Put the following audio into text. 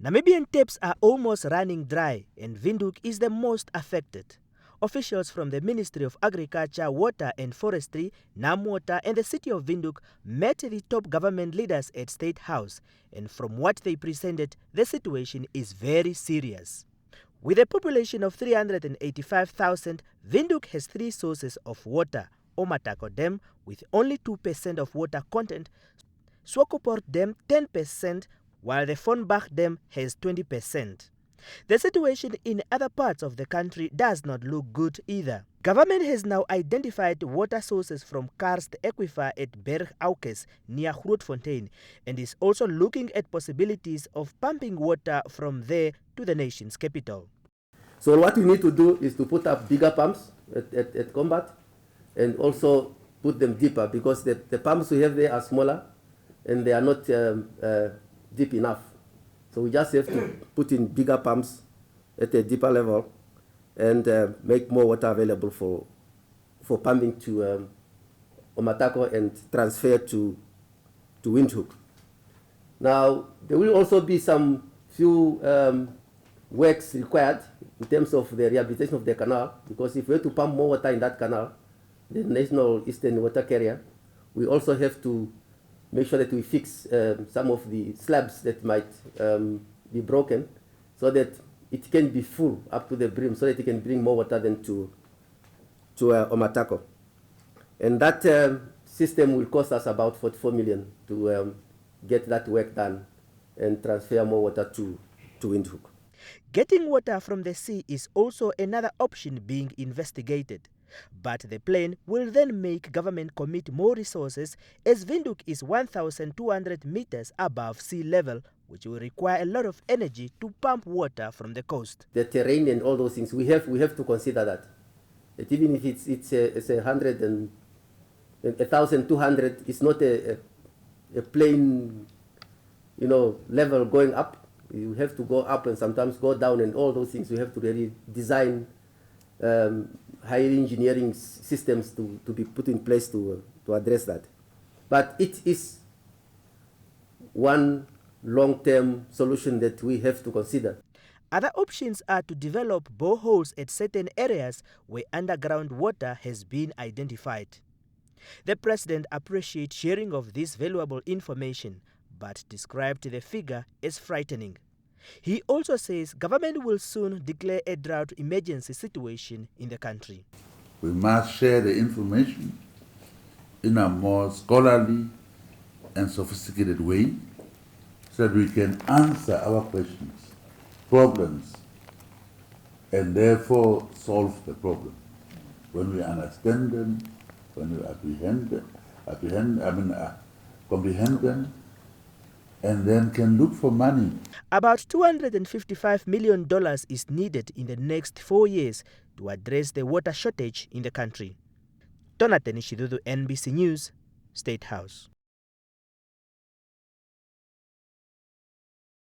Namibian taps are almost running dry and Windhoek is the most affected. Officials from the Ministry of Agriculture, Water and Forestry, NAMWater and the city of Windhoek met the top government leaders at State House, and from what they presented, the situation is very serious. With a population of 385,000, Windhoek has three sources of water: Omatako Dam with only 2% of water content, Swakopmund Dam 10%, while the Vonbach Dam has 20%. The situation in other parts of the country does not look good either. Government has now identified water sources from karst aquifer at Bergaukes near Grootfontein and is also looking at possibilities of pumping water from there to the nation's capital. So what we need to do is to put up bigger pumps at Combat and also put them deeper, because the pumps we have there are smaller and they are not deep enough. So we just have to put in bigger pumps at a deeper level and make more water available for pumping to Omatako and transfer to Windhoek. Now, there will also be some few works required in terms of the rehabilitation of the canal, because if we have to pump more water in that canal, the National Eastern Water Carrier, we also have to make sure that we fix some of the slabs that might be broken, so that it can be full up to the brim, so that it can bring more water than to Omatako. And that system will cost us about 44 million to get that work done and transfer more water to Windhoek. Getting water from the sea is also another option being investigated. But the plan will then make government commit more resources, as Windhoek is 1,200 meters above sea level, which will require a lot of energy to pump water from the coast. The terrain and all those things, we have to consider that. That even if it's 100 and 1,200, it's not a plain, level going up. You have to go up and sometimes go down, and all those things we have to really design high engineering systems to be put in place to address that. But it is one long-term solution that we have to consider. Other options are to develop boreholes at certain areas where underground water has been identified. The president appreciates sharing of this valuable information, but described the figure as frightening. He also says government will soon declare a drought emergency situation in the country. We must share the information in a more scholarly and sophisticated way, so that we can answer our questions, problems, and therefore solve the problem. When we understand them, when we comprehend them, and then can look for money. About $255 million is needed in the next 4 years to address the water shortage in the country. Donathan Shidudu, NBC News, State House.